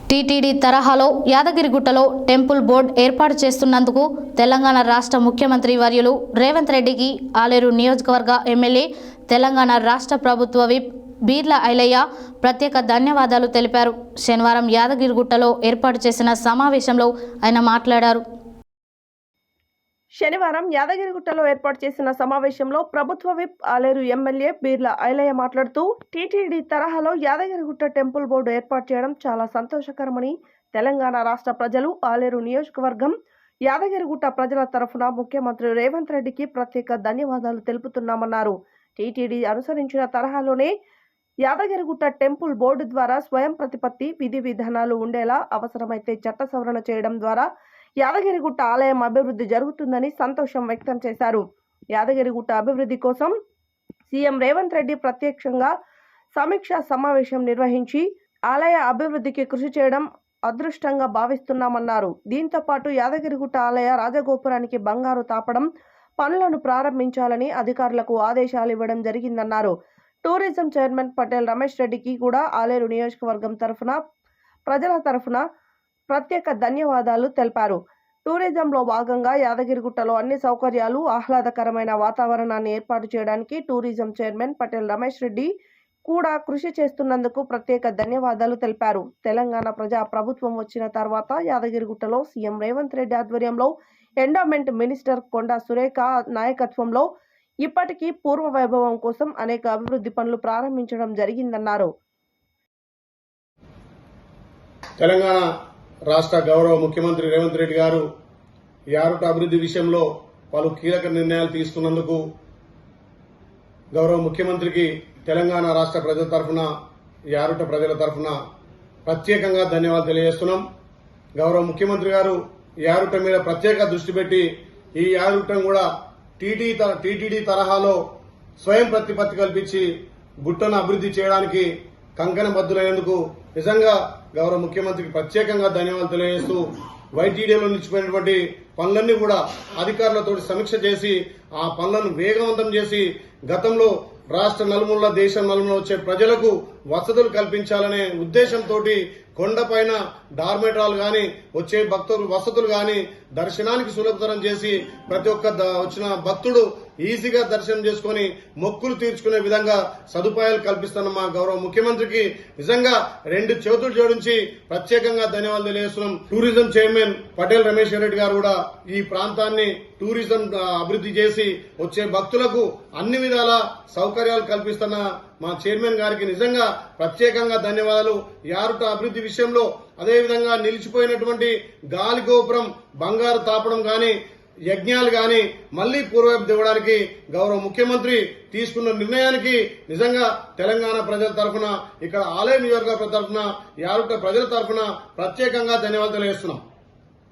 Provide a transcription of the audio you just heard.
TTD తరహాలో యాదగిరిగుట్టలో temple board ఏర్పాటు చేస్తున్నందుకు తెలంగాణ రాష్ట్ర ముఖ్యమంత్రి వర్యులు రేవంత్ రెడ్డికి ఆలేరు నియోజకవర్గ ఎమ్మెల్యే తెలంగాణ రాష్ట్ర ప్రభుత్వ విప్ బీర్ల ఐలయ్య ప్రత్యేక ధన్యవాదాలు తెలిపారు. శనివారం యాదగిరిగుట్టలో ఏర్పాటు చేసిన సమావేశంలో ఆయన మాట్లాడారు. శనివారం యాదగిరిగుట్టలో ఏర్పాటు చేసిన సమావేశంలో ప్రభుత్వ విప్ ఆలేరు ఎమ్మెల్యే బీర్ల ఐలయ్య మాట్లాడుతూ టీటీడీ తరహాలో యాదగిరిగుట్ట టెంపుల్ బోర్డు ఏర్పాటు చేయడం చాలా సంతోషకరమని, తెలంగాణ రాష్ట్ర ప్రజలు, ఆలేరు నియోజకవర్గం, యాదగిరిగుట్ట ప్రజల తరఫున ముఖ్యమంత్రి రేవంత్ రెడ్డికి ప్రత్యేక ధన్యవాదాలు తెలుపుతున్నామన్నారు. టీటీడీ అనుసరించిన తరహాలోనే యాదగిరిగుట్ట టెంపుల్ బోర్డు ద్వారా స్వయం ప్రతిపత్తి విధి విధానాలు ఉండేలా అవసరమైతే చట్ట సవరణ చేయడం ద్వారా యాదగిరిగుట్ట ఆలయం అభివృద్ధి జరుగుతుందని సంతోషం వ్యక్తం చేశారు. యాదగిరిగుట్ట అభివృద్ధి కోసం సీఎం రేవంత్ రెడ్డి ప్రత్యక్షంగా సమీక్షా సమావేశం నిర్వహించి ఆలయ అభివృద్ధికి కృషి చేయడం అదృష్టంగా భావిస్తున్నామన్నారు. దీంతో పాటు యాదగిరిగుట్ట ఆలయ రాజగోపురానికి బంగారు తాపడం పనులను ప్రారంభించాలని అధికారులకు ఆదేశాలు ఇవ్వడం జరిగిందన్నారు. టూరిజం చైర్మన్ పటేల్ రమేష్ రెడ్డికి కూడా ఆలేరు నియోజకవర్గం తరఫున, ప్రజల తరఫున ప్రత్యేక ధన్యవాదాలు తెలిపారు. టూరిజంలో భాగంగా యాదగిరిగుట్టలో అన్ని సౌకర్యాలు, ఆహ్లాదకరమైన వాతావరణాన్ని ఏర్పాటు చేయడానికి టూరిజం చైర్మన్ పటేల్ రమేష్ రెడ్డి కూడా కృషి చేస్తున్నందుకు ప్రత్యేక ధన్యవాదాలు తెలిపారు. తెలంగాణ ప్రజా ప్రభుత్వం వచ్చిన తర్వాత యాదగిరిగుట్టలో సీఎం రేవంత్ రెడ్డి ఆధ్వర్యంలో ఎండోమెంట్ మినిస్టర్ కొండా సురేఖ నాయకత్వంలో ఇప్పటికీ పూర్వ వైభవం కోసం అనేక అభివృద్ధి పనులు ప్రారంభించడం జరిగిందన్నారు. తెలంగాణ రాష్ట్ర గౌరవ ముఖ్యమంత్రి రేవంత్ రెడ్డి గారు యారుట అభివృద్ధి విషయంలో పలు కీలక నిర్ణయాలు తీసుకున్నందుకు గౌరవ ముఖ్యమంత్రికి తెలంగాణ రాష్ట్ర ప్రజల తరఫున, యారుట ప్రజల తరఫున ప్రత్యేకంగా ధన్యవాదాలు తెలియజేస్తున్నాం. గౌరవ ముఖ్యమంత్రి గారు యారుట మీద ప్రత్యేక దృష్టి పెట్టి ఈ యారుటను కూడా టీటీడీ తరహాలో స్వయం ప్రతిపత్తి కల్పించి గుట్టను అభివృద్ధి చేయడానికి కంకణబద్దులైనందుకు నిజంగా గౌరవ ముఖ్యమంత్రికి ప్రత్యేకంగా ధన్యవాదాలు తెలియజేస్తూ వైటీడీలో నిలిచిపోయినటువంటి పనులన్నీ కూడా అధికారులతో సమీక్ష చేసి ఆ పనులను వేగవంతం చేసి గతంలో రాష్ట్ర నలుమూల, దేశం నలుమూల వచ్చే ప్రజలకు వసతులు కల్పించాలనే ఉద్దేశంతో కొండపైన డార్మేటరాలు గాని, వచ్చే భక్తులు వసతులు గాని దర్శనానికి సులభతరం చేసి ప్రతి ఒక్క వచ్చిన భక్తుడు ఈజీగా దర్శనం చేసుకుని మొక్కులు తీర్చుకునే విధంగా సదుపాయాలు కల్పిస్తున్న మా గౌరవ ముఖ్యమంత్రికి నిజంగా రెండు చేతులు జోడించి ప్రత్యేకంగా ధన్యవాదాలు తెలియజేస్తున్నాం. టూరిజం చైర్మన్ పటేల్ రమేష్ రెడ్డి గారు కూడా ఈ ప్రాంతాన్ని టూరిజం అభివృద్ధి చేసి వచ్చే భక్తులకు అన్ని విధాల సౌకర్యాలు కల్పిస్తున్న మా చైర్మన్ గారికి నిజంగా ప్రత్యేకంగా ధన్యవాదాలు. యారుట అభివృద్ధి విషయంలో అదేవిధంగా నిలిచిపోయినటువంటి గాలి గోపురం బంగారు తాపడం గాని, యజ్ఞాలు గాని మళ్లీ పూర్వవైపు దిగడానికి గౌరవ ముఖ్యమంత్రి తీసుకున్న నిర్ణయానికి నిజంగా తెలంగాణ ప్రజల తరఫున, ఇక్కడ ఆలయ నియోజకవర్గ తరఫున, యారుట ప్రజల తరఫున ప్రత్యేకంగా ధన్యవాదాలు తెలియజేస్తున్నాం.